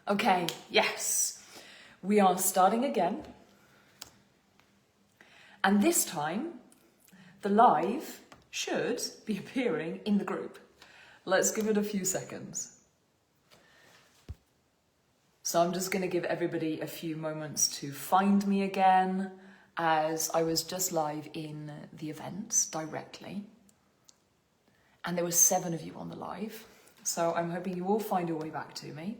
Okay, yes, we are starting again. And this time, the live should be appearing in the group. Let's give it a few seconds. So I'm just going to give everybody a few moments to find me again, as I was just live in the events directly. And there were 7 of you on the live. So I'm hoping you all find your way back to me.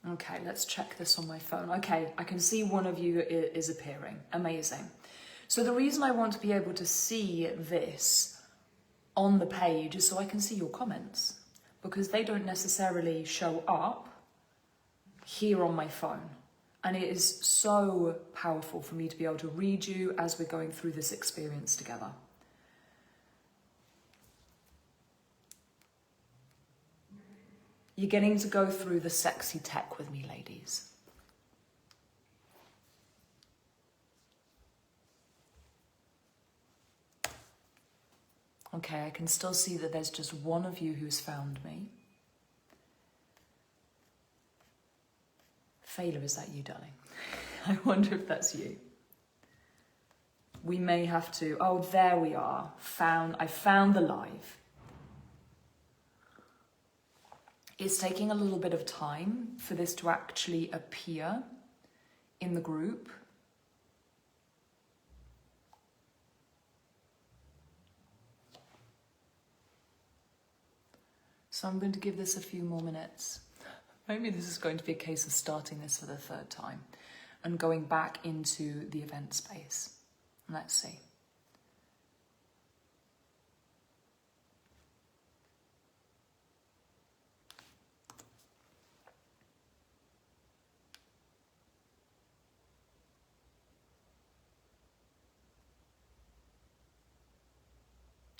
Okay, let's check this on my phone. Okay, I can see one of you is appearing. Amazing. So the reason I want to be able to see this on the page is so I can see your comments, because they don't necessarily show up here on my phone. And it is so powerful for me to be able to read you as we're going through this experience together. You're getting to go through the sexy tech with me, ladies. Okay, I can still see that there's just one of you who's found me. Fela, is that you, darling? I wonder if that's you. We may have to... Oh, there we are. I found the live. It's taking a little bit of time for this to actually appear in the group. So I'm going to give this a few more minutes. Maybe this is going to be a case of starting this for the 3rd time and going back into the event space. Let's see.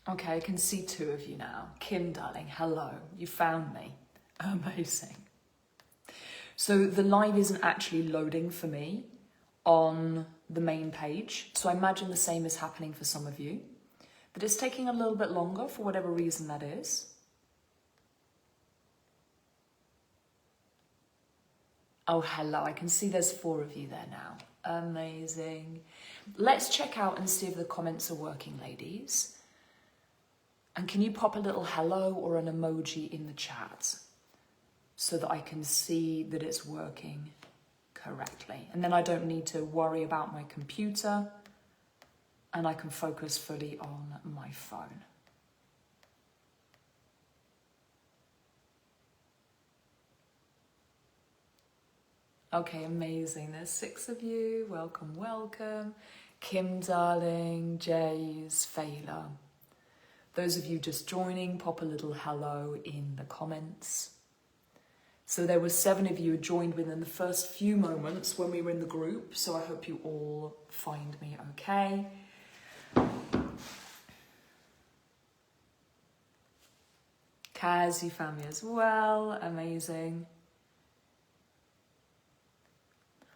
Okay, I can see 2 of you now. Kim, darling, hello. You found me. Amazing. So the live isn't actually loading for me on the main page. So I imagine the same is happening for some of you. But it's taking a little bit longer for whatever reason that is. Oh, hello. I can see there's 4 of you there now. Amazing. Let's check out and see if the comments are working, ladies. And can you pop a little hello or an emoji in the chat so that I can see that it's working correctly? And then I don't need to worry about my computer and I can focus fully on my phone. Okay, amazing. There's 6 of you. Welcome, welcome. Kim, darling, Jays, Fela. Those of you just joining, pop a little hello in the comments. So there were 7 of you who joined within the first few moments when we were in the group. So I hope you all find me okay. Kaz, you found me as well. Amazing.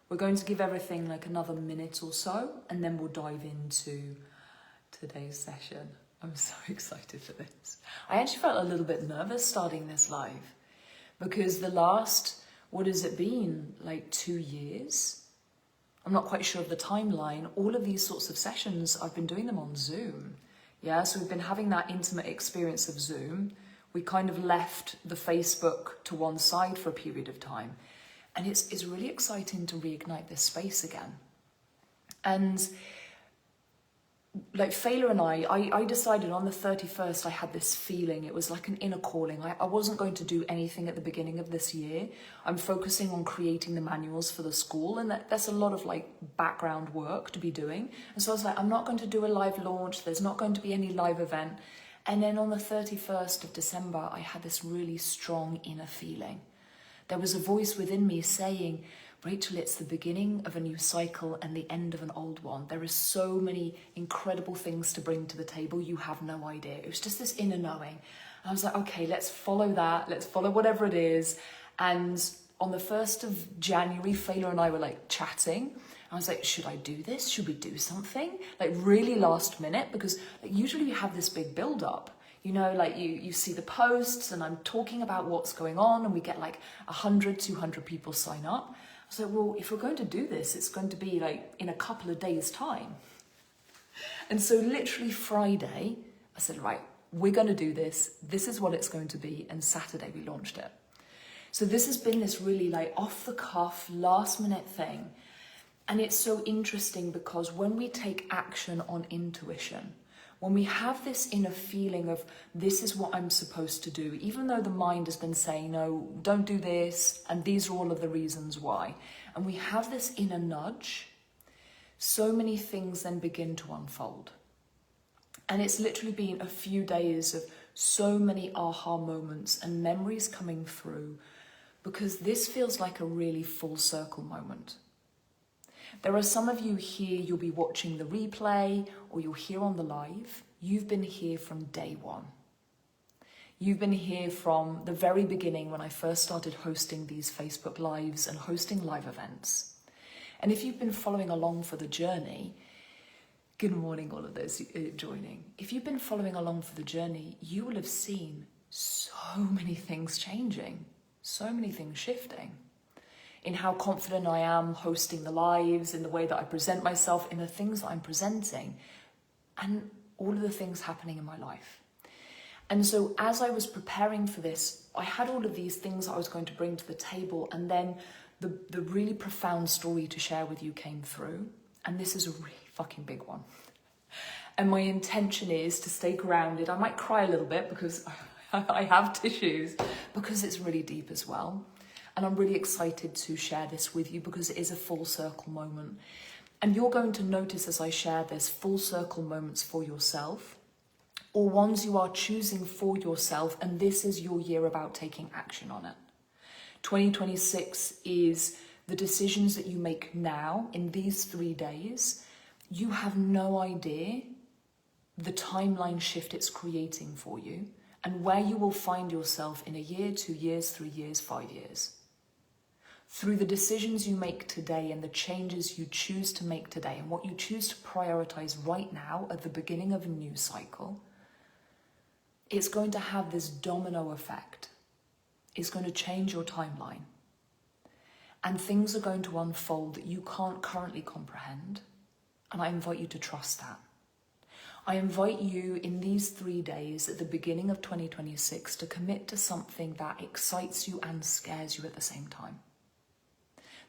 We're going to give everything like another minute or so, and then we'll dive into today's session. I'm so excited for this. I actually felt a little bit nervous starting this live because the last, what has it been, like 2 years? I'm not quite sure of the timeline. All of these sorts of sessions, I've been doing them on Zoom. Yeah, so we've been having that intimate experience of Zoom. We kind of left the Facebook to one side for a period of time. And it's really exciting to reignite this space again. And like Fela and I decided on the 31st, I had this feeling, it was like an inner calling. I wasn't going to do anything at the beginning of this year. I'm focusing on creating the manuals for the school, and that's a lot of like background work to be doing. And so I was like, I'm not going to do a live launch. There's not going to be any live event. And then on the 31st of December, I had this really strong inner feeling. There was a voice within me saying, Rachel, it's the beginning of a new cycle and the end of an old one. There are so many incredible things to bring to the table. You have no idea. It was just this inner knowing. I was like, okay, let's follow that. Let's follow whatever it is. And on the 1st of January, Fela and I were like chatting. I was like, should I do this? Should we do something? Like really last minute, because like, usually we have this big build up. You know, like you see the posts and I'm talking about what's going on and we get like 100, 200 people sign up. I was like, well, if we're going to do this, it's going to be like in a couple of days' time. And so literally Friday, I said, right, we're going to do this. This is what it's going to be. And Saturday we launched it. So this has been this really like off the cuff, last minute thing. And it's so interesting because when we take action on intuition, when we have this inner feeling of this is what I'm supposed to do, even though the mind has been saying, no, don't do this, and these are all of the reasons why, and we have this inner nudge, so many things then begin to unfold. And it's literally been a few days of so many aha moments and memories coming through, because this feels like a really full circle moment. There are some of you here, you'll be watching the replay or you're here on the live. You've been here from day one. You've been here from the very beginning when I first started hosting these Facebook lives and hosting live events. And if you've been following along for the journey, good morning all of those joining. If you've been following along for the journey, you will have seen so many things changing, so many things shifting. In how confident I am hosting the lives, in the way that I present myself, in the things that I'm presenting, and all of the things happening in my life. And so as I was preparing for this, I had all of these things I was going to bring to the table, and then the really profound story to share with you came through, and this is a really fucking big one. And my intention is to stay grounded. I might cry a little bit because I have tissues, because it's really deep as well. And I'm really excited to share this with you because it is a full circle moment. And you're going to notice as I share this full circle moments for yourself, or ones you are choosing for yourself, and this is your year about taking action on it. 2026 is the decisions that you make now in these 3 days. You have no idea the timeline shift it's creating for you and where you will find yourself in a year, 2 years, 3 years, 5 years. Through the decisions you make today and the changes you choose to make today and what you choose to prioritize right now at the beginning of a new cycle, it's going to have this domino effect. It's going to change your timeline. And things are going to unfold that you can't currently comprehend. And I invite you to trust that. I invite you in these 3 days at the beginning of 2026 to commit to something that excites you and scares you at the same time.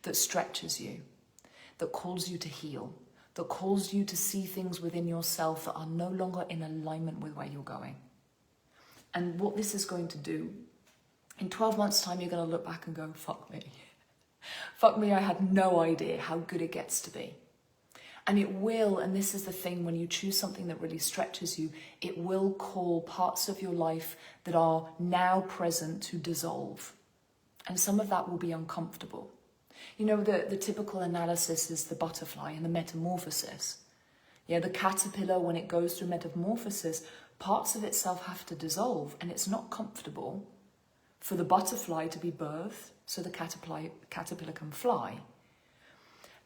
That stretches you, that calls you to heal, that calls you to see things within yourself that are no longer in alignment with where you're going. And what this is going to do, in 12 months' time, you're going to look back and go, fuck me. Fuck me, I had no idea how good it gets to be. And it will, and this is the thing, when you choose something that really stretches you, it will call parts of your life that are now present to dissolve. And some of that will be uncomfortable. You know, the typical analysis is the butterfly and the metamorphosis. Yeah, the caterpillar, when it goes through metamorphosis, parts of itself have to dissolve, and it's not comfortable for the butterfly to be birthed so the caterpillar can fly.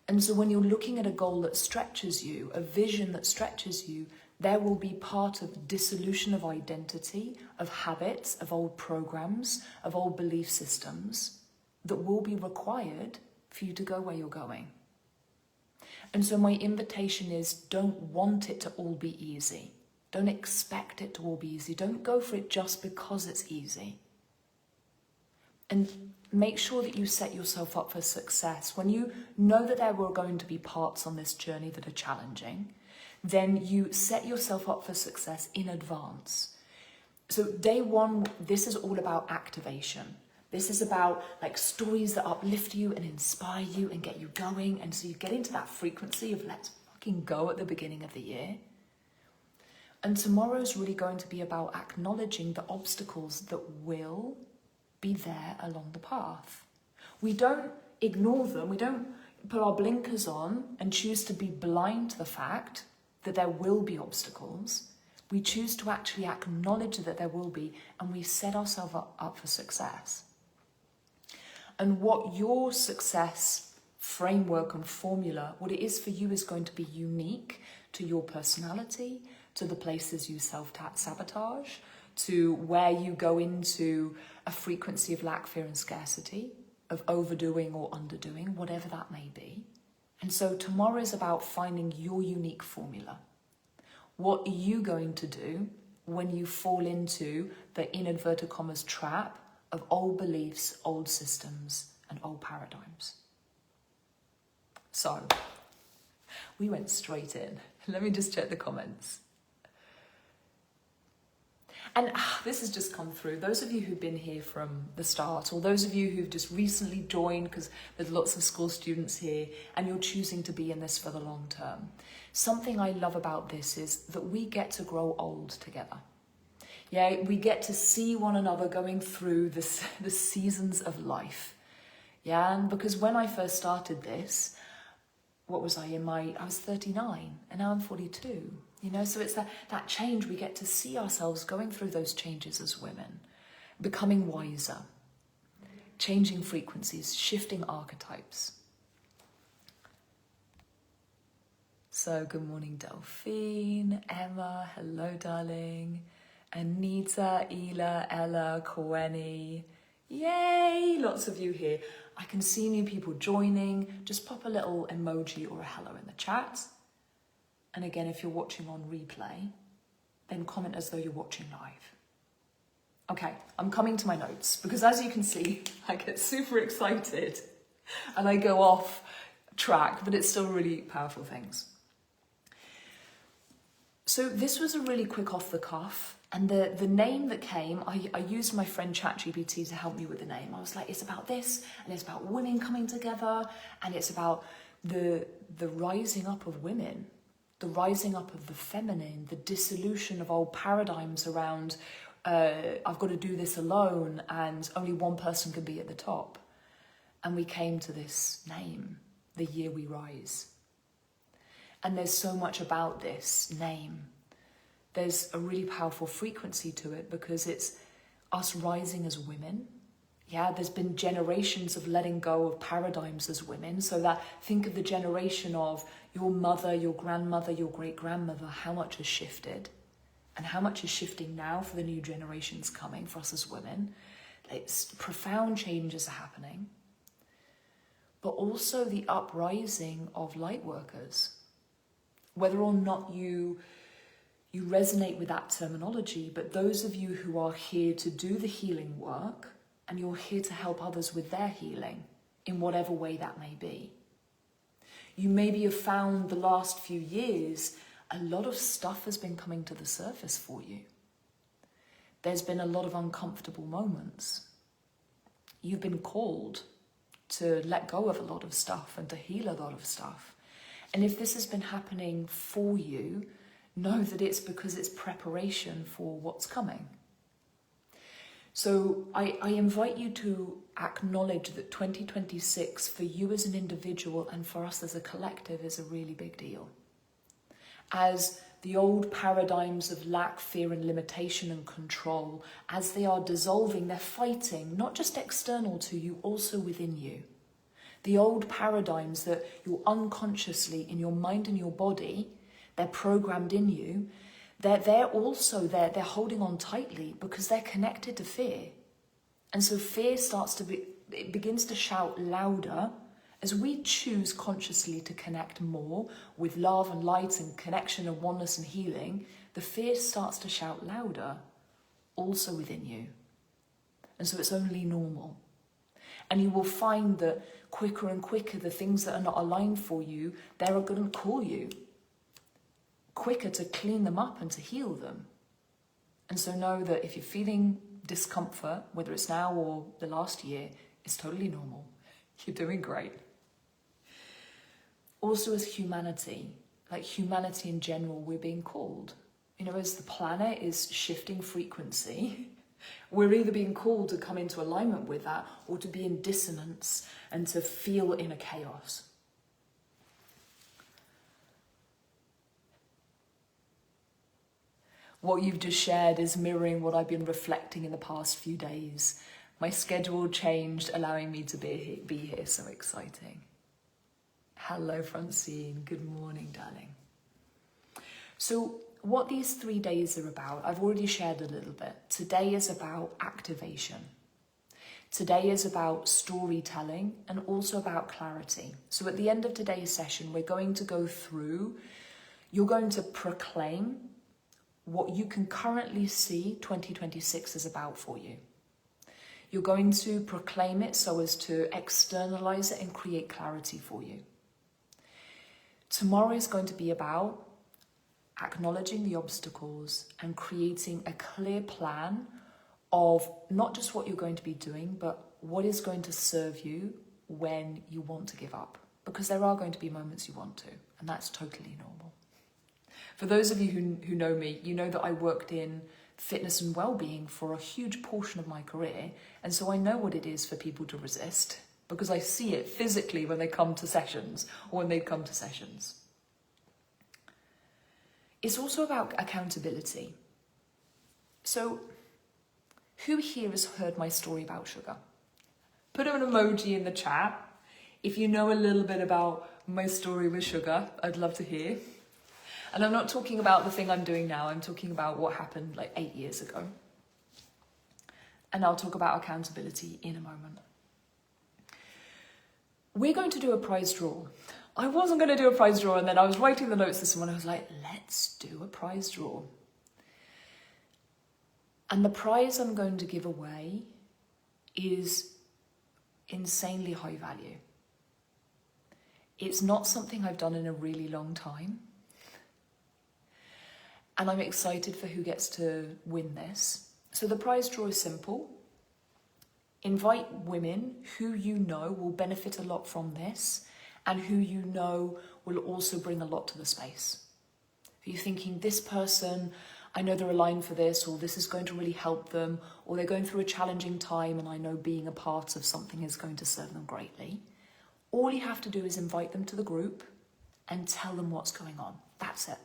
And so when you're looking at a goal that stretches you, a vision that stretches you, there will be part of dissolution of identity, of habits, of old programs, of old belief systems that will be required for you to go where you're going. And so my invitation is, don't want it to all be easy. Don't expect it to all be easy. Don't go for it just because it's easy. And make sure that you set yourself up for success. When you know that there were going to be parts on this journey that are challenging, then you set yourself up for success in advance. So day one, this is all about activation. This is about like stories that uplift you and inspire you and get you going. And so you get into that frequency of let's fucking go at the beginning of the year. And tomorrow's really going to be about acknowledging the obstacles that will be there along the path. We don't ignore them. We don't put our blinkers on and choose to be blind to the fact that there will be obstacles. We choose to actually acknowledge that there will be, and we set ourselves up for success. And what your success framework and formula, what it is for you, is going to be unique to your personality, to the places you self-sabotage, to where you go into a frequency of lack, fear and scarcity, of overdoing or underdoing, whatever that may be. And so tomorrow is about finding your unique formula. What are you going to do when you fall into the, in inverted commas, trap of old beliefs, old systems, and old paradigms? So, we went straight in. Let me just check the comments. And this has just come through. Those of you who've been here from the start, or those of you who've just recently joined, because there's lots of school students here, and you're choosing to be in this for the long term. Something I love about this is that we get to grow old together. Yeah, we get to see one another going through the seasons of life. Yeah, and because when I first started this, what was I was 39, and now I'm 42. You know, so it's that change. We get to see ourselves going through those changes as women, becoming wiser, changing frequencies, shifting archetypes. So good morning, Delphine, Emma, hello, darling, Anita, Ela, Ella, Kweni. Yay, lots of you here. I can see new people joining. Just pop a little emoji or a hello in the chat. And again, if you're watching on replay, then comment as though you're watching live. Okay, I'm coming to my notes because as you can see, I get super excited and I go off track, but it's still really powerful things. So this was a really quick off the cuff, and the name that came, I used my friend ChatGPT to help me with the name. I was like, it's about this, and it's about women coming together, and it's about the rising up of women. The rising up of the feminine, the dissolution of old paradigms around I've got to do this alone and only one person can be at the top. And we came to this name, the year we rise. And there's so much about this name. There's a really powerful frequency to it because it's us rising as women. Yeah, there's been generations of letting go of paradigms as women. So that, think of the generation of your mother, your grandmother, your great-grandmother, how much has shifted and how much is shifting now for the new generations coming for us as women. It's profound changes are happening. But also the uprising of light workers. Whether or not you resonate with that terminology, but those of you who are here to do the healing work, and you're here to help others with their healing in whatever way that may be. You maybe have found the last few years, a lot of stuff has been coming to the surface for you. There's been a lot of uncomfortable moments. You've been called to let go of a lot of stuff and to heal a lot of stuff. And if this has been happening for you, know that it's because it's preparation for what's coming. So I invite you to acknowledge that 2026 for you as an individual and for us as a collective is a really big deal. As the old paradigms of lack, fear and limitation and control, as they are dissolving, they're fighting, not just external to you, also within you. The old paradigms that you're unconsciously in your mind and your body, they're programmed in you, they're also there, they're holding on tightly because they're connected to fear. And so fear it begins to shout louder as we choose consciously to connect more with love and light and connection and oneness and healing. The fear starts to shout louder also within you. And so it's only normal. And you will find that quicker and quicker, the things that are not aligned for you, they're going to call you quicker to clean them up and to heal them. And so know that if you're feeling discomfort, whether it's now or the last year, it's totally normal. You're doing great. Also as humanity, like humanity in general, we're being called. You know, as the planet is shifting frequency, we're either being called to come into alignment with that or to be in dissonance and to feel inner chaos. What you've just shared is mirroring what I've been reflecting in the past few days. My schedule changed, allowing me to be here. So exciting. Hello, Francine. Good morning, darling. So what these 3 days are about, I've already shared a little bit. Today is about activation. Today is about storytelling and also about clarity. So at the end of today's session, we're going to go through, you're going to proclaim what you can currently see 2026 is about for you. You're going to proclaim it so as to externalize it and create clarity for you. Tomorrow is going to be about acknowledging the obstacles and creating a clear plan of not just what you're going to be doing, but what is going to serve you when you want to give up. Because there are going to be moments you want to, and that's totally normal. For those of you who know me, you know that I worked in fitness and well-being for a huge portion of my career, and so I know what it is for people to resist, because I see it physically when they come to sessions, or when they come to sessions. It's also about accountability. So, who here has heard my story about sugar? Put an emoji in the chat if you know a little bit about my story with sugar. I'd love to hear. And I'm not talking about the thing I'm doing now. I'm talking about what happened like 8 years ago. And I'll talk about accountability in a moment. We're going to do a prize draw. I wasn't going to do a prize draw, and then I was writing the notes this morning. I was like, let's do a prize draw. And the prize I'm going to give away is insanely high value. It's not something I've done in a really long time. And I'm excited for who gets to win this. So the prize draw is simple. Invite women who you know will benefit a lot from this and who you know will also bring a lot to the space. If you're thinking, this person, I know they're aligned for this, or this is going to really help them, or they're going through a challenging time and I know being a part of something is going to serve them greatly, all you have to do is invite them to the group and tell them what's going on. That's it.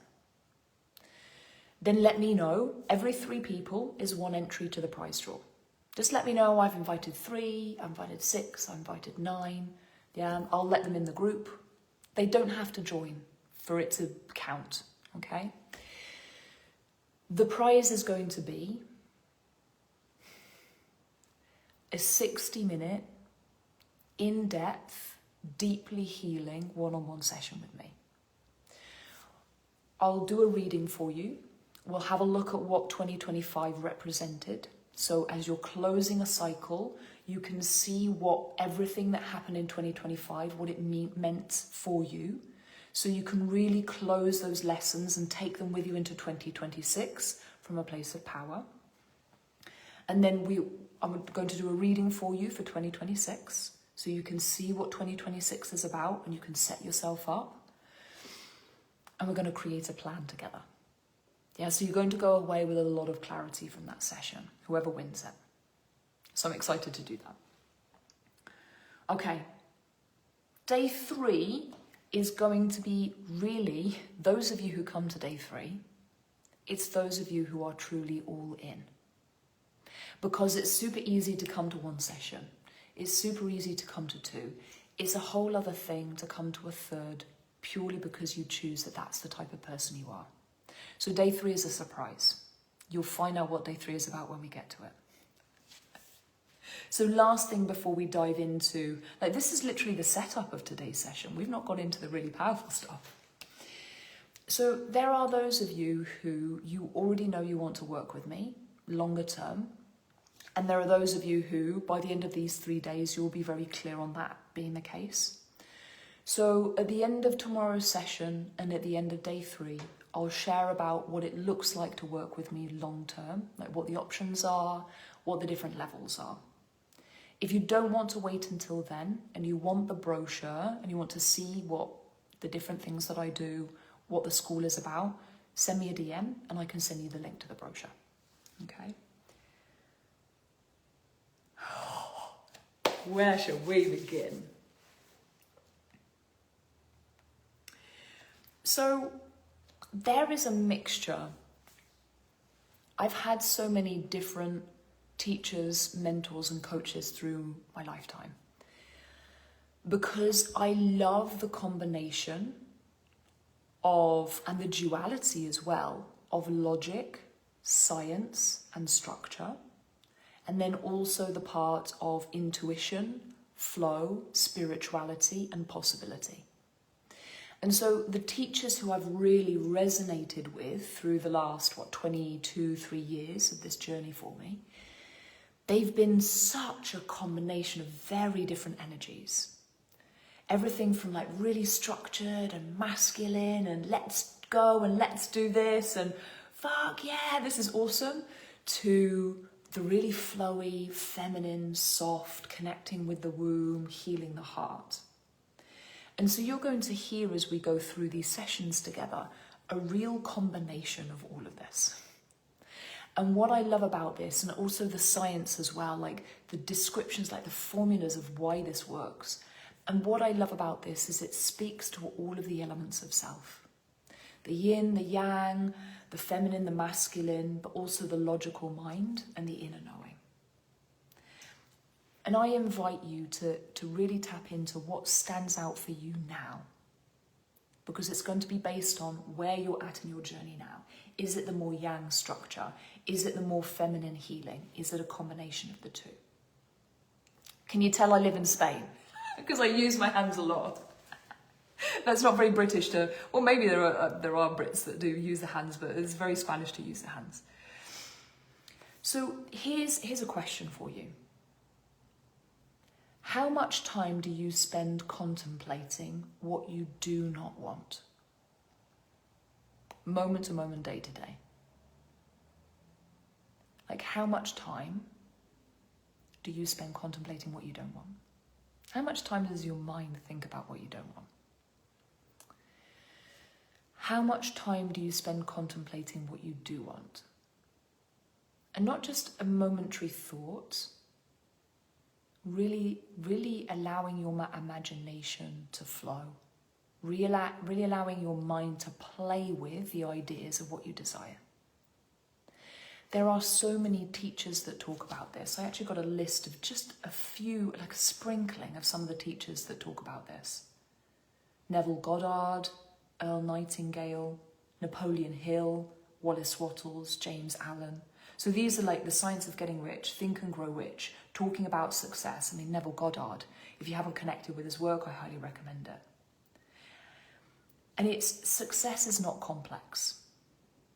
Then let me know. Every 3 people is 1 entry to the prize draw. Just let me know. I've invited 3, I've invited 6, I've invited 9. Yeah, I'll let them in the group. They don't have to join for it to count, okay? The prize is going to be a 60-minute, in-depth, deeply healing one-on-one session with me. I'll do a reading for you. We'll have a look at what 2025 represented. So as you're closing a cycle, you can see what everything that happened in 2025, what it meant for you. So you can really close those lessons and take them with you into 2026 from a place of power. And then I'm going to do a reading for you for 2026. So you can see what 2026 is about and you can set yourself up. And we're going to create a plan together. Yeah, so you're going to go away with a lot of clarity from that session, whoever wins it. So I'm excited to do that. Okay. Day 3 is going to be really, those of you who come to day 3, it's those of you who are truly all in. Because it's super easy to come to 1 session. It's super easy to come to 2. It's a whole other thing to come to a 3rd purely because you choose that that's the type of person you are. So day 3 is a surprise. You'll find out what day 3 is about when we get to it. So last thing before we dive into, this is literally the setup of today's session. We've not got into the really powerful stuff. So there are those of you who you already know you want to work with me longer term. And there are those of you who, by the end of these 3 days, you'll be very clear on that being the case. So at the end of tomorrow's session and at the end of day 3, I'll share about what it looks like to work with me long term, like what the options are, what the different levels are. If you don't want to wait until then and you want the brochure and you want to see what the different things that I do, what the school is about, send me a DM and I can send you the link to the brochure. Okay? Where shall we begin? So there is a mixture. I've had so many different teachers, mentors, and coaches through my lifetime because I love the combination of, and the duality as well, of logic, science, and structure, and then also the part of intuition, flow, spirituality, and possibility. And so the teachers who I've really resonated with through the last, 3 years of this journey for me, they've been such a combination of very different energies. Everything from like really structured and masculine and let's go and let's do this and fuck yeah, this is awesome, to the really flowy, feminine, soft, connecting with the womb, healing the heart. And so you're going to hear as we go through these sessions together, a real combination of all of this. And what I love about this, and also the science as well, like the descriptions, like the formulas of why this works. And what I love about this is it speaks to all of the elements of self. The yin, the yang, the feminine, the masculine, but also the logical mind and the inner knowing. And I invite you to really tap into what stands out for you now, because it's going to be based on where you're at in your journey now. Is it the more yang structure? Is it the more feminine healing? Is it a combination of the two? Can you tell I live in Spain? Because I use my hands a lot. That's not very British to, well, maybe there are Brits that do use the hands, but it's very Spanish to use the hands. So here's a question for you. How much time do you spend contemplating what you do not want? Moment to moment, day to day. Like, how much time do you spend contemplating what you don't want? How much time does your mind think about what you don't want? How much time do you spend contemplating what you do want? And not just a momentary thought, really allowing your imagination to flow, really allowing your mind to play with the ideas of what you desire. There are so many teachers that talk about this. I actually got a list of just a few, like a sprinkling of some of the teachers that talk about this. Neville Goddard, Earl Nightingale, Napoleon Hill, Wallace Wattles, James Allen. So these are like the science of getting rich, think and grow rich, talking about success. I mean, Neville Goddard, if you haven't connected with his work, I highly recommend it. And success is not complex.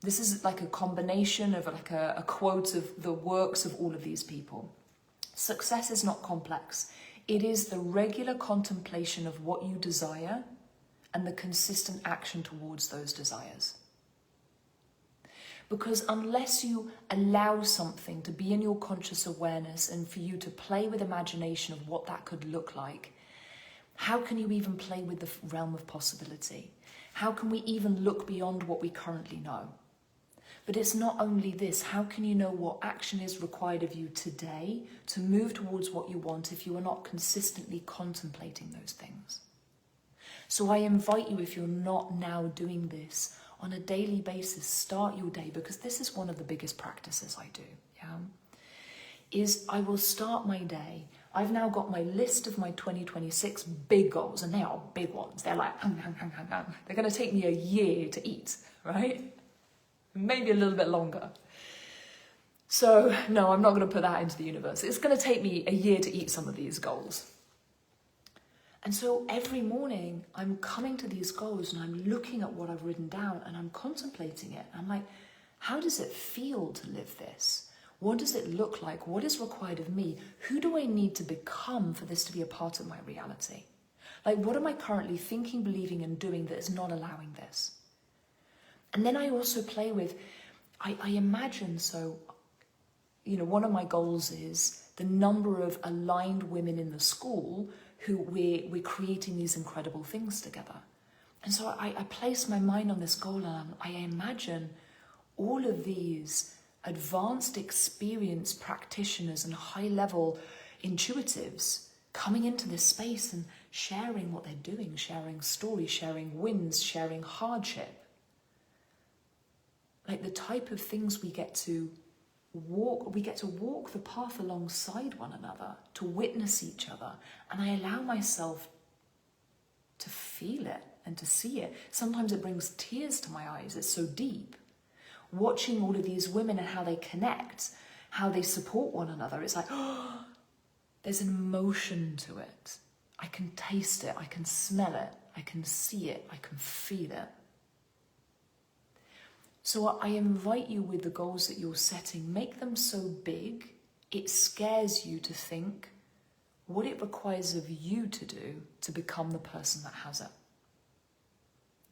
This is like a combination of like a quote of the works of all of these people. Success is not complex. It is the regular contemplation of what you desire and the consistent action towards those desires. Because unless you allow something to be in your conscious awareness and for you to play with imagination of what that could look like, how can you even play with the realm of possibility? How can we even look beyond what we currently know? But it's not only this. How can you know what action is required of you today to move towards what you want if you are not consistently contemplating those things? So I invite you, if you're not now doing this, on a daily basis, start your day, because this is one of the biggest practices I do, is I will start my day. I've now got my list of my 2026 big goals, and they are big ones. They're like, they're going to take me a year to eat, right? Maybe a little bit longer. So no, I'm not going to put that into the universe. It's going to take me a year to eat some of these goals. And so every morning I'm coming to these goals and I'm looking at what I've written down and I'm contemplating it. I'm like, how does it feel to live this? What does it look like? What is required of me? Who do I need to become for this to be a part of my reality? Like, what am I currently thinking, believing, and doing that is not allowing this? And then I also play with, I imagine, so, one of my goals is the number of aligned women in the school who we're creating these incredible things together. And so I place my mind on this goal and I imagine all of these advanced experienced practitioners and high-level intuitives coming into this space and sharing what they're doing, sharing stories, sharing wins, sharing hardship. Like the type of things we get to walk the path alongside one another, to witness each other, and I allow myself to feel it and to see it. Sometimes it brings tears to my eyes, it's so deep. watching all of these women and how they connect, how they support one another. It's like, oh, there's an emotion to it. I can taste it, I can smell it, I can see it, I can feel it. So I invite you, with the goals that you're setting, make them so big, it scares you to think what it requires of you to do to become the person that has it.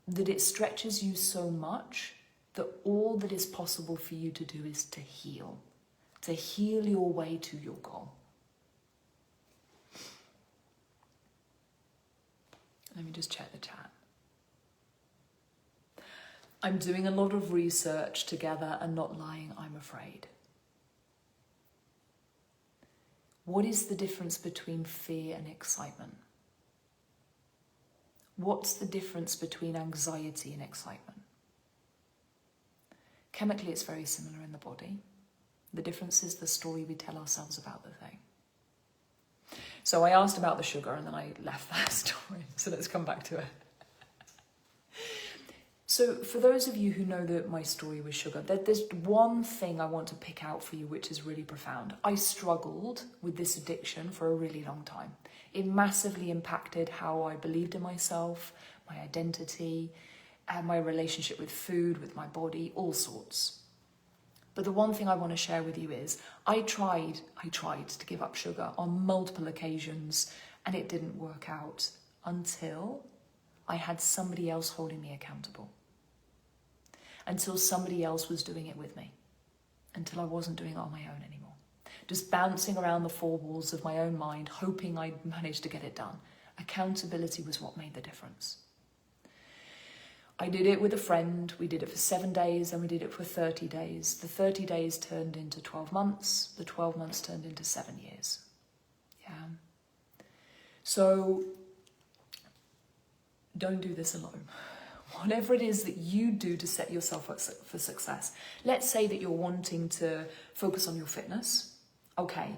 That it stretches you so much that all that is possible for you to do is to heal your way to your goal. Let me just check the chat. I'm doing a lot of research together and not lying, I'm afraid. What is the difference between fear and excitement? What's the difference between anxiety and excitement? Chemically, it's very similar in the body. The difference is the story we tell ourselves about the thing. So I asked about the sugar and then I left that story. So let's come back to it. So for those of you who know that my story with sugar, there's one thing I want to pick out for you which is really profound. I struggled with this addiction for a really long time. It massively impacted how I believed in myself, my identity, and my relationship with food, with my body, all sorts. But the one thing I want to share with you is I tried to give up sugar on multiple occasions and it didn't work out until I had somebody else holding me accountable. Until somebody else was doing it with me. Until I wasn't doing it on my own anymore. Just bouncing around the four walls of my own mind, hoping I'd manage to get it done. Accountability was what made the difference. I did it with a friend. We did it for 7 days and we did it for 30 days. The 30 days turned into 12 months. The 12 months turned into 7 years. Yeah. So don't do this alone. Whatever it is that you do to set yourself up for success. Let's say that you're wanting to focus on your fitness. Okay,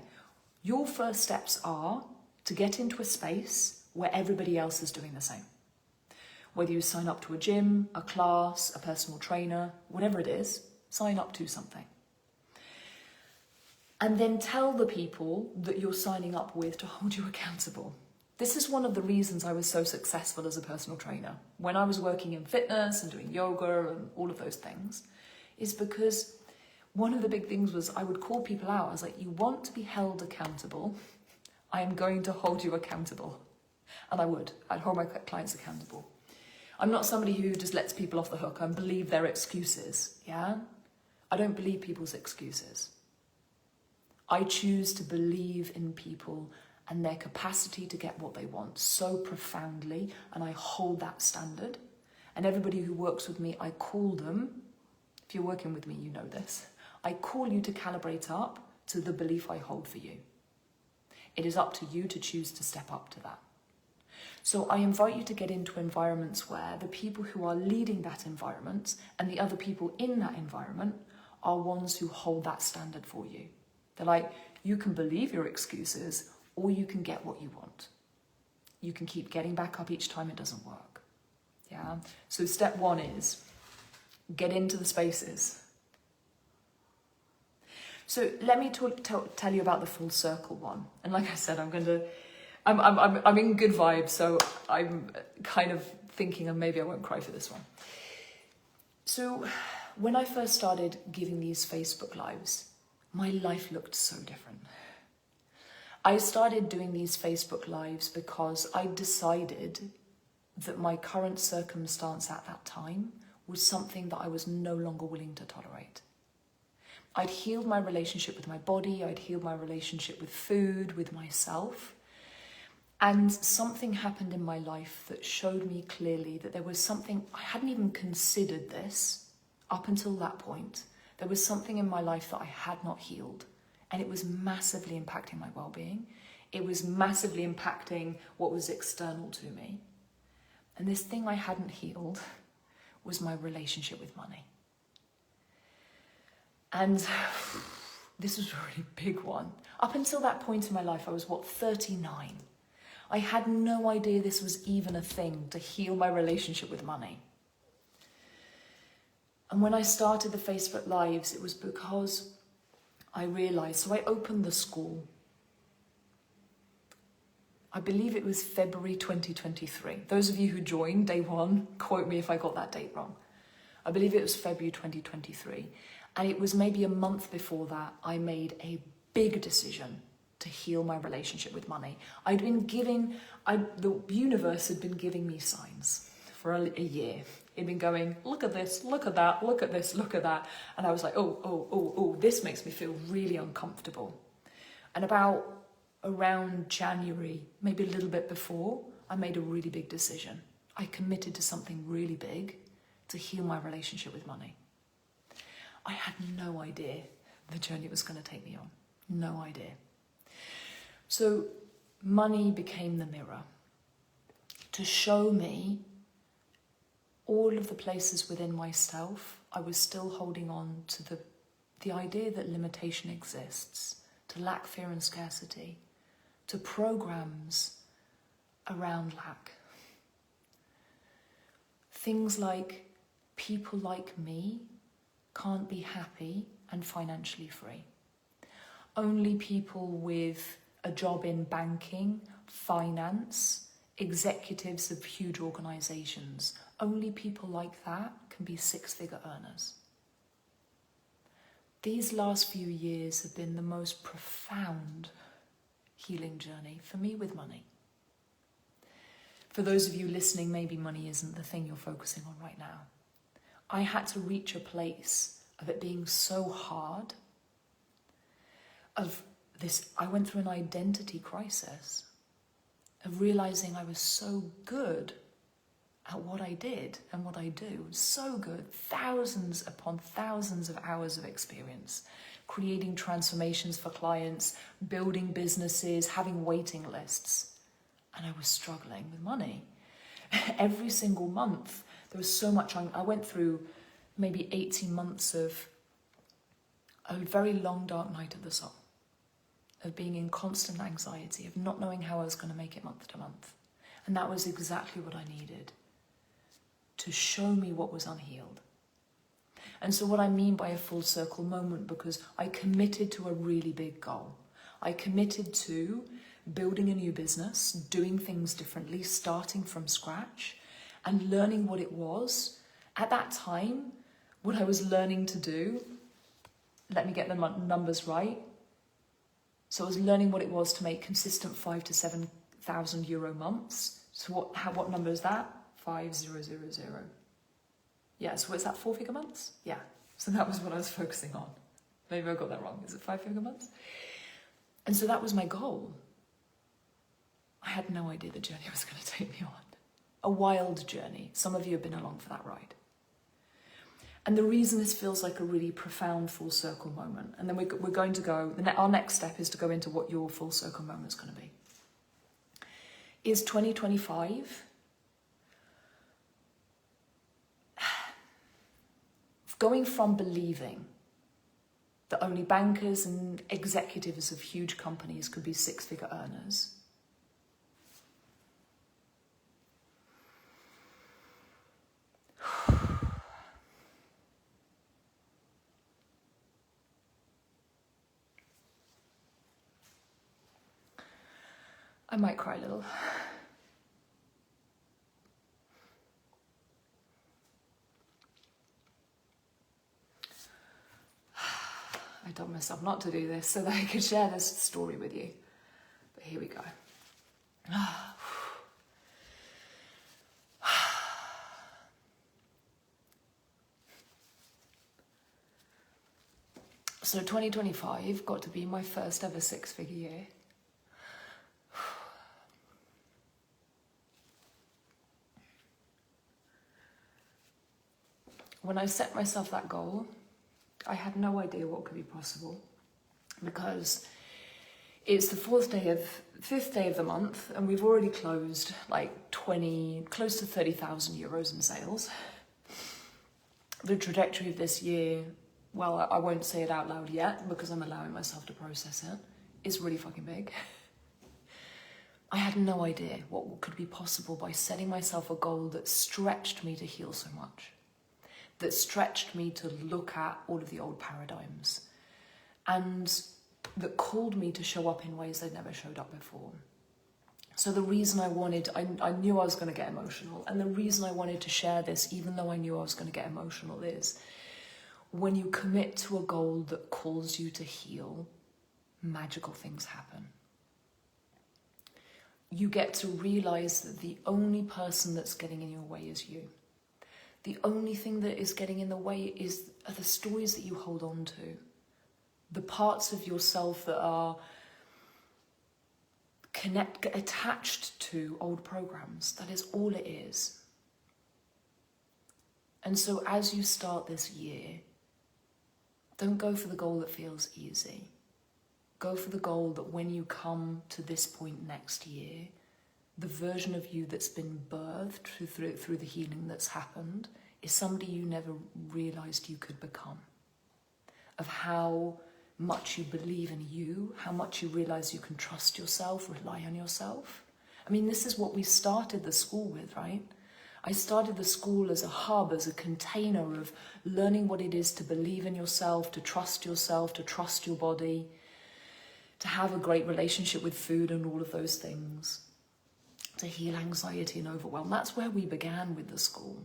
your first steps are to get into a space where everybody else is doing the same. Whether you sign up to a gym, a class, a personal trainer, whatever it is, sign up to something. And then tell the people that you're signing up with to hold you accountable. This is one of the reasons I was so successful as a personal trainer. When I was working in fitness and doing yoga and all of those things, is because one of the big things was I would call people out. I was like, you want to be held accountable? I am going to hold you accountable. And I would. I'd hold my clients accountable. I'm not somebody who just lets people off the hook and believe their excuses, yeah? I don't believe people's excuses. I choose to believe in people and their capacity to get what they want so profoundly, and I hold that standard. And everybody who works with me, I call them, if you're working with me, you know this, I call you to calibrate up to the belief I hold for you. It is up to you to choose to step up to that. So I invite you to get into environments where the people who are leading that environment and the other people in that environment are ones who hold that standard for you. They're like, you can believe your excuses or you can get what you want. You can keep getting back up each time it doesn't work. Yeah. So step one is get into the spaces. So let me tell you about the full circle one. And like I said, I'm in good vibes, so I'm kind of thinking maybe I won't cry for this one. So when I first started giving these Facebook Lives, my life looked so different. I started doing these Facebook Lives because I decided that my current circumstance at that time was something that I was no longer willing to tolerate. I'd healed my relationship with my body, I'd healed my relationship with food, with myself. And something happened in my life that showed me clearly that there was something, I hadn't even considered this up until that point. There was something in my life that I had not healed. And it was massively impacting my well-being. It was massively impacting what was external to me. And this thing I hadn't healed was my relationship with money. And this was a really big one. Up until that point in my life, I was, 39. I had no idea this was even a thing to heal my relationship with money. And when I started the Facebook Lives, it was because I realised, so I opened the school. I believe it was February 2023. Those of you who joined day one, quote me if I got that date wrong. I believe it was February 2023. And it was maybe a month before that, I made a big decision to heal my relationship with money. The universe had been giving me signs for a year. It'd been going, look at this, look at that, look at this, look at that. And I was like, oh, this makes me feel really uncomfortable. And around January, maybe a little bit before, I made a really big decision. I committed to something really big to heal my relationship with money. I had no idea the journey it was going to take me on. No idea. So money became the mirror to show me all of the places within myself I was still holding on to the idea that limitation exists, to lack, fear and scarcity, to programs around lack. Things like people like me can't be happy and financially free. Only people with a job in banking, finance, executives of huge organisations, only people like that can be six-figure earners. These last few years have been the most profound healing journey for me with money. For those of you listening, maybe money isn't the thing you're focusing on right now. I had to reach a place of it being so hard, I went through an identity crisis, of realising I was so good at what I did and what I do. So good, thousands upon thousands of hours of experience, creating transformations for clients, building businesses, having waiting lists. And I was struggling with money. Every single month, there was so much. I went through maybe 18 months of a very long, dark night of the soul, of being in constant anxiety, of not knowing how I was going to make it month to month. And that was exactly what I needed to show me what was unhealed. And so what I mean by a full circle moment, because I committed to a really big goal. I committed to building a new business, doing things differently, starting from scratch, and learning what it was. At that time, what I was learning to do, let me get the numbers right. So I was learning what it was to make consistent 5,000 to 7,000 euro months. So what number is that? 5000. Yeah, so what's that, 4-figure months? Yeah, so that was what I was focusing on. Maybe I got that wrong. Is it 5-figure months? And so that was my goal. I had no idea the journey was going to take me on. A wild journey. Some of you have been along for that ride. And the reason this feels like a really profound full circle moment, and then we're going to go, our next step is to go into what your full circle moment is going to be, is 2025 going from believing that only bankers and executives of huge companies could be six-figure earners, I might cry a little. I told myself not to do this so that I could share this story with you. But here we go. So 2025 got to be my first ever six-figure year. When I set myself that goal, I had no idea what could be possible, because it's the fifth day of the month, and we've already closed like close to 30,000 euros in sales. The trajectory of this year, well, I won't say it out loud yet because I'm allowing myself to process it, is really fucking big. I had no idea what could be possible by setting myself a goal that stretched me to heal so much. that stretched me to look at all of the old paradigms, and that called me to show up in ways I'd never showed up before. So the reason I knew I was going to get emotional, and the reason I wanted to share this, even though I knew I was going to get emotional, is when you commit to a goal that calls you to heal, magical things happen. You get to realize that the only person that's getting in your way is you. The only thing that is getting in the way are the stories that you hold on to, the parts of yourself that are attached to old programs. That is all it is. And so as you start this year, don't go for the goal that feels easy. Go for the goal that when you come to this point next year, the version of you that's been birthed through the healing that's happened is somebody you never realized you could become. Of how much you believe in you, how much you realize you can trust yourself, rely on yourself. I mean, this is what we started the school with, right? I started the school as a hub, as a container of learning what it is to believe in yourself, to trust your body, to have a great relationship with food and all of those things, to heal anxiety and overwhelm. That's where we began with the school.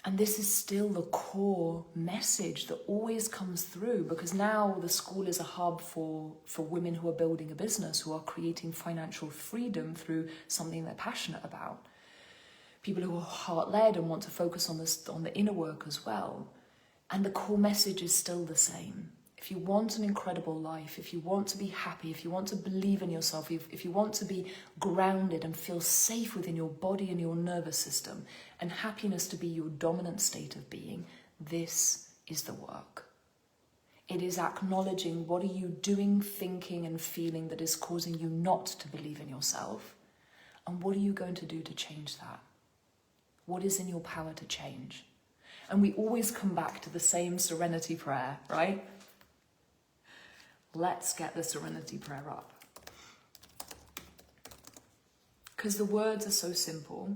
And this is still the core message that always comes through, because now the school is a hub for women who are building a business, who are creating financial freedom through something they're passionate about. People who are heart-led and want to focus on the inner work as well. And the core message is still the same. If you want an incredible life, if you want to be happy, if you want to believe in yourself, if you want to be grounded and feel safe within your body and your nervous system, and happiness to be your dominant state of being, this is the work. It is acknowledging what are you doing, thinking and feeling that is causing you not to believe in yourself, and what are you going to do to change that? What is in your power to change? And we always come back to the same serenity prayer, right? Let's get the serenity prayer up. Because the words are so simple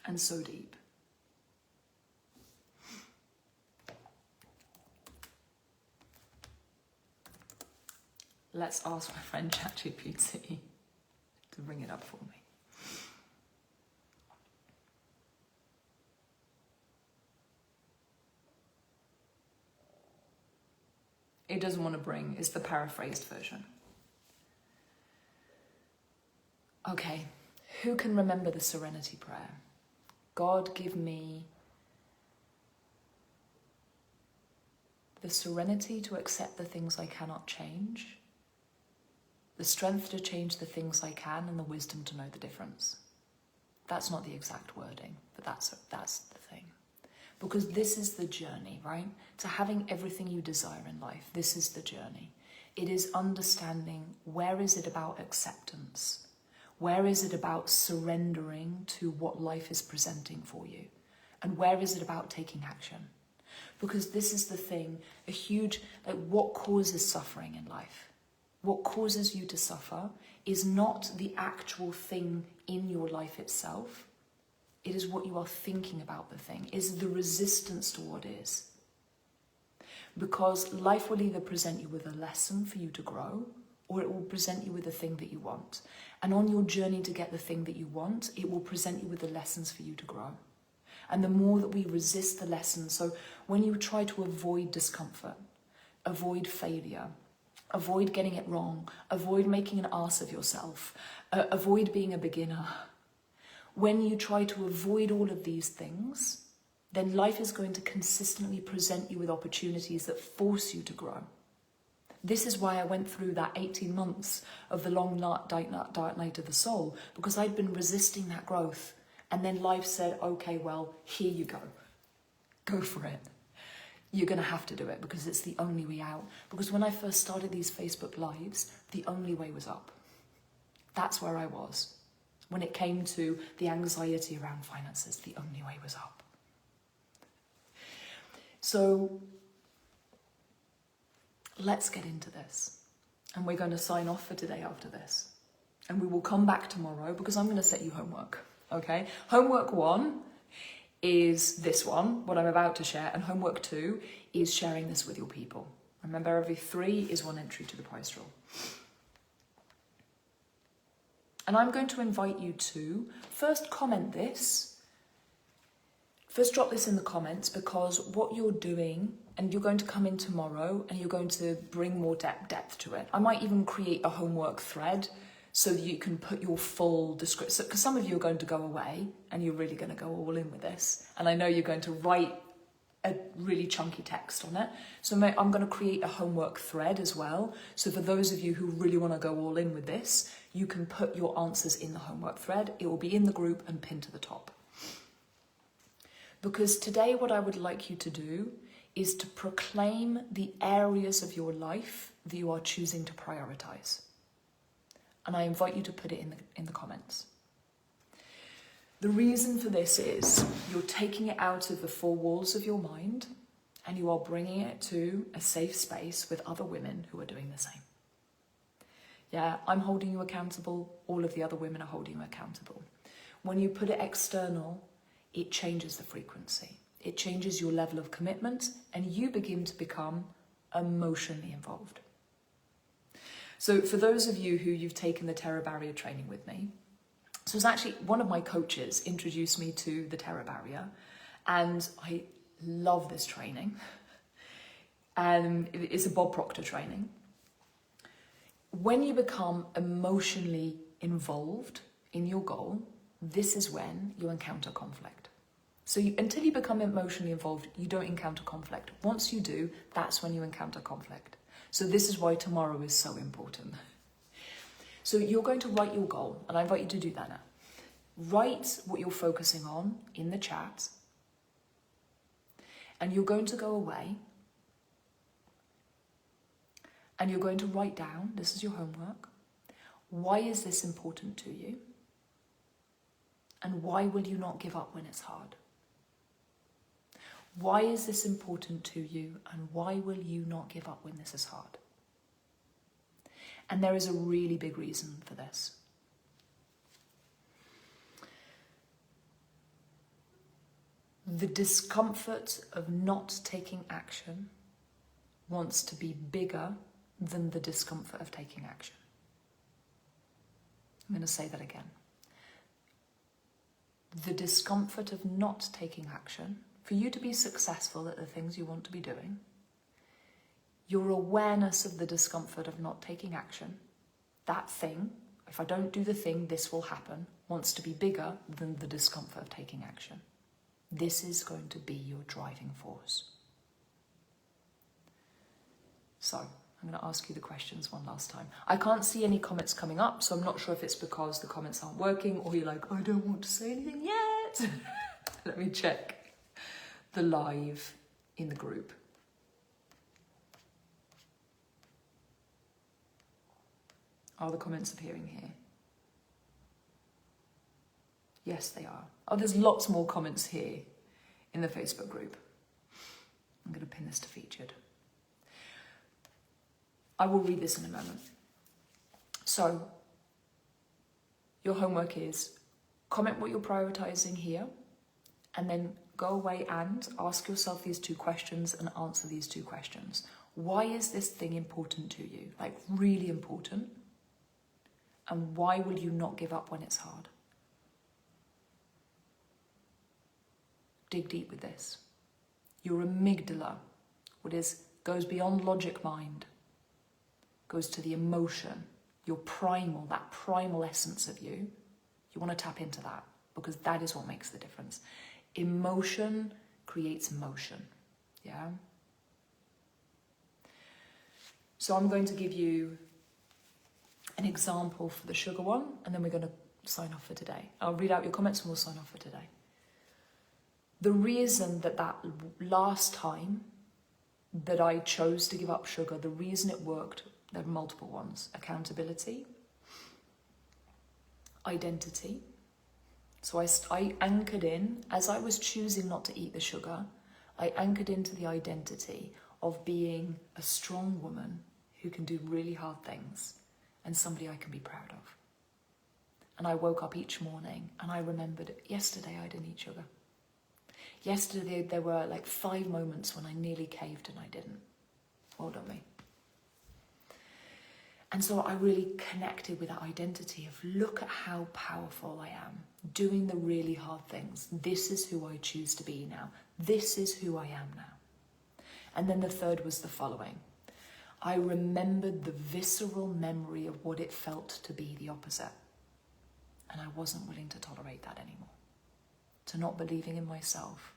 and so deep. Let's ask my friend ChatGPT to bring it up for me. It doesn't want to bring, it's the paraphrased version. Okay, who can remember the serenity prayer? God, give me the serenity to accept the things I cannot change, the strength to change the things I can, and the wisdom to know the difference. That's not the exact wording, but that's the thing. Because this is the journey, right? To having everything you desire in life, this is the journey. It is understanding, where is it about acceptance? Where is it about surrendering to what life is presenting for you? And where is it about taking action? Because this is the thing, what causes suffering in life? What causes you to suffer is not the actual thing in your life itself. It is what you are thinking about the thing, is the resistance to what is. Because life will either present you with a lesson for you to grow, or it will present you with the thing that you want. And on your journey to get the thing that you want, it will present you with the lessons for you to grow. And the more that we resist the lessons, so when you try to avoid discomfort, avoid failure, avoid getting it wrong, avoid making an ass of yourself, avoid being a beginner, when you try to avoid all of these things, then life is going to consistently present you with opportunities that force you to grow. This is why I went through that 18 months of the long dark night of the soul, because I'd been resisting that growth. And then life said, okay, well, here you go. Go for it. You're going to have to do it because it's the only way out. Because when I first started these Facebook Lives, the only way was up. That's where I was. When it came to the anxiety around finances, the only way was up. So let's get into this. And we're going to sign off for today after this. And we will come back tomorrow because I'm going to set you homework, okay? Homework 1 is this one, what I'm about to share, and homework 2 is sharing this with your people. Remember, every 3 is 1 entry to the prize draw. And I'm going to invite you to first comment this. First drop this in the comments, because what you're doing, and you're going to come in tomorrow and you're going to bring more depth to it. I might even create a homework thread so that you can put your full description, because some of you are going to go away and you're really going to go all in with this. And I know you're going to write a really chunky text on it. So I'm going to create a homework thread as well. So for those of you who really want to go all in with this, you can put your answers in the homework thread. It will be in the group and pinned to the top. Because today what I would like you to do is to proclaim the areas of your life that you are choosing to prioritize. And I invite you to put it in the comments. The reason for this is you're taking it out of the 4 walls of your mind and you are bringing it to a safe space with other women who are doing the same. Yeah, I'm holding you accountable. All of the other women are holding you accountable. When you put it external, it changes the frequency. It changes your level of commitment and you begin to become emotionally involved. So for those of you who you've taken the terror barrier training with me, so it's actually one of my coaches introduced me to the terror barrier, and I love this training. It's a Bob Proctor training. When you become emotionally involved in your goal, this is when you encounter conflict. So until you become emotionally involved, you don't encounter conflict. Once you do, that's when you encounter conflict. So this is why tomorrow is so important. So you're going to write your goal, and I invite you to do that now. Write what you're focusing on in the chat, and you're going to go away, and you're going to write down, this is your homework, why is this important to you? And why will you not give up when it's hard? Why is this important to you, and why will you not give up when this is hard? And there is a really big reason for this. The discomfort of not taking action wants to be bigger than the discomfort of taking action. I'm going to say that again. The discomfort of not taking action, for you to be successful at the things you want to be doing, your awareness of the discomfort of not taking action, that thing, if I don't do the thing, this will happen, wants to be bigger than the discomfort of taking action. This is going to be your driving force. So, I'm going to ask you the questions one last time. I can't see any comments coming up, so I'm not sure if it's because the comments aren't working or you're like, I don't want to say anything yet. Let me check the live in the group. Are the comments appearing here? Yes, they are. Oh, there's lots more comments here in the Facebook group. I'm going to pin this to featured. I will read this in a moment. So, your homework is comment what you're prioritizing here, and then go away and ask yourself these 2 questions and answer these 2 questions. Why is this thing important to you? Like, really important? And why will you not give up when it's hard? Dig deep with this. Your amygdala, goes beyond logic mind, goes to the emotion, your primal, that primal essence of you. You want to tap into that, because that is what makes the difference. Emotion creates motion, yeah? So I'm going to give you an example for the sugar one, and then we're going to sign off for today. I'll read out your comments and we'll sign off for today. The reason that last time that I chose to give up sugar, the reason it worked, there are multiple ones. Accountability, identity. So I anchored in, as I was choosing not to eat the sugar, I anchored into the identity of being a strong woman who can do really hard things and somebody I can be proud of. And I woke up each morning and I remembered, yesterday I didn't eat sugar. Yesterday, there were like 5 moments when I nearly caved and I didn't. Well done me. And so I really connected with that identity of look at how powerful I am, doing the really hard things. This is who I choose to be now. This is who I am now. And then the third was the following. I remembered the visceral memory of what it felt to be the opposite. And I wasn't willing to tolerate that anymore. To not believing in myself,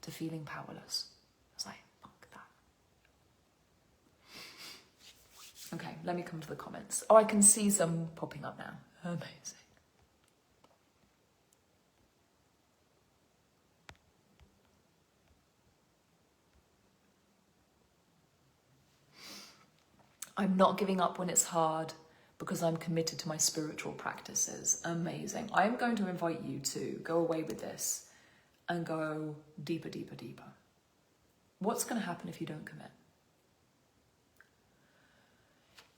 to feeling powerless. I was like, fuck that. Okay, let me come to the comments. Oh, I can see some popping up now. Amazing. I'm not giving up when it's hard because I'm committed to my spiritual practices. Amazing. I am going to invite you to go away with this and go deeper, deeper, deeper. What's going to happen if you don't commit?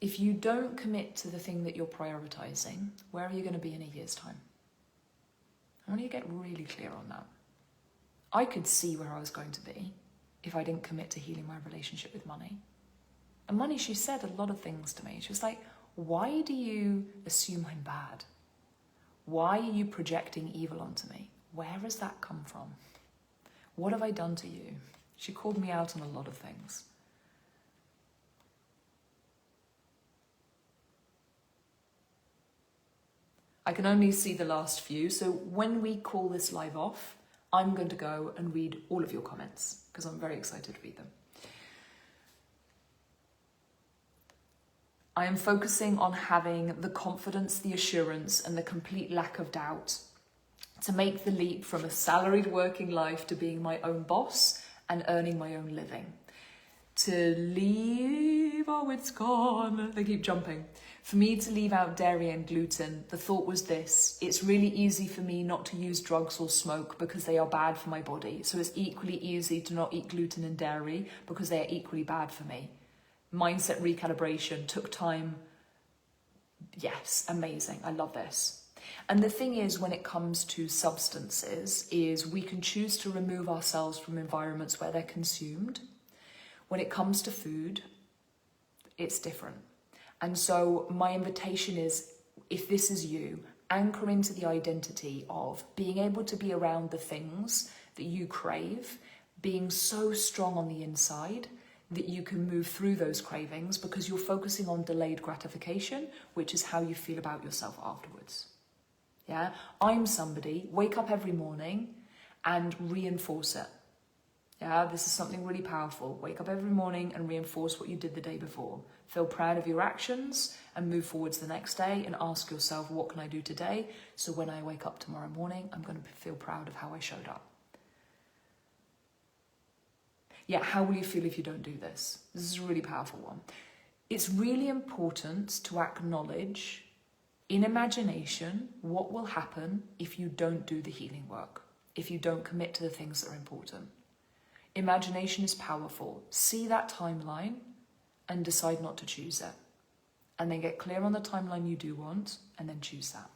If you don't commit to the thing that you're prioritizing, where are you going to be in a year's time? I want you to get really clear on that. I could see where I was going to be if I didn't commit to healing my relationship with money. And money, she said a lot of things to me. She was like, why do you assume I'm bad? Why are you projecting evil onto me? Where has that come from? What have I done to you? She called me out on a lot of things. I can only see the last few, so when we call this live off, I'm going to go and read all of your comments because I'm very excited to read them. I am focusing on having the confidence, the assurance, and the complete lack of doubt to make the leap from a salaried working life to being my own boss and earning my own living. To leave, oh, it's gone. They keep jumping. For me to leave out dairy and gluten, the thought was this: it's really easy for me not to use drugs or smoke because they are bad for my body. So it's equally easy to not eat gluten and dairy because they are equally bad for me. Mindset recalibration took time. Yes, amazing. I love this. And the thing is, when it comes to substances, is we can choose to remove ourselves from environments where they're consumed. When it comes to food, it's different. And so my invitation is, if this is you, anchor into the identity of being able to be around the things that you crave, being so strong on the inside that you can move through those cravings because you're focusing on delayed gratification, which is how you feel about yourself afterwards. Yeah, I'm somebody, wake up every morning and reinforce it. Yeah, this is something really powerful. Wake up every morning and reinforce what you did the day before. Feel proud of your actions and move forwards the next day and ask yourself, what can I do today? So when I wake up tomorrow morning, I'm going to feel proud of how I showed up. Yeah, how will you feel if you don't do this? This is a really powerful one. It's really important to acknowledge in imagination what will happen if you don't do the healing work, if you don't commit to the things that are important. Imagination is powerful. See that timeline and decide not to choose it. And then get clear on the timeline you do want and then choose that.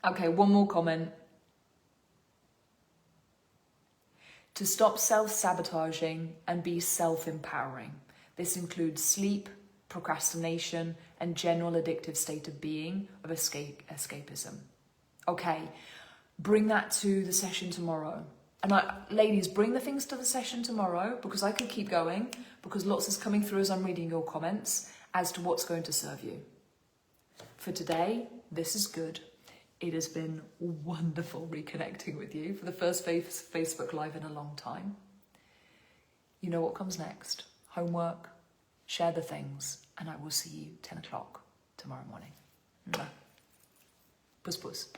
Okay, one more comment. To stop self-sabotaging and be self-empowering. This includes sleep, procrastination, and general addictive state of being of escapism. Okay, bring that to the session tomorrow. And ladies, bring the things to the session tomorrow because I could keep going because lots is coming through as I'm reading your comments as to what's going to serve you. For today, this is good. It has been wonderful reconnecting with you for the first Facebook Live in a long time. You know what comes next. Homework, share the things, and I will see you 10 o'clock tomorrow morning. Puss, puss.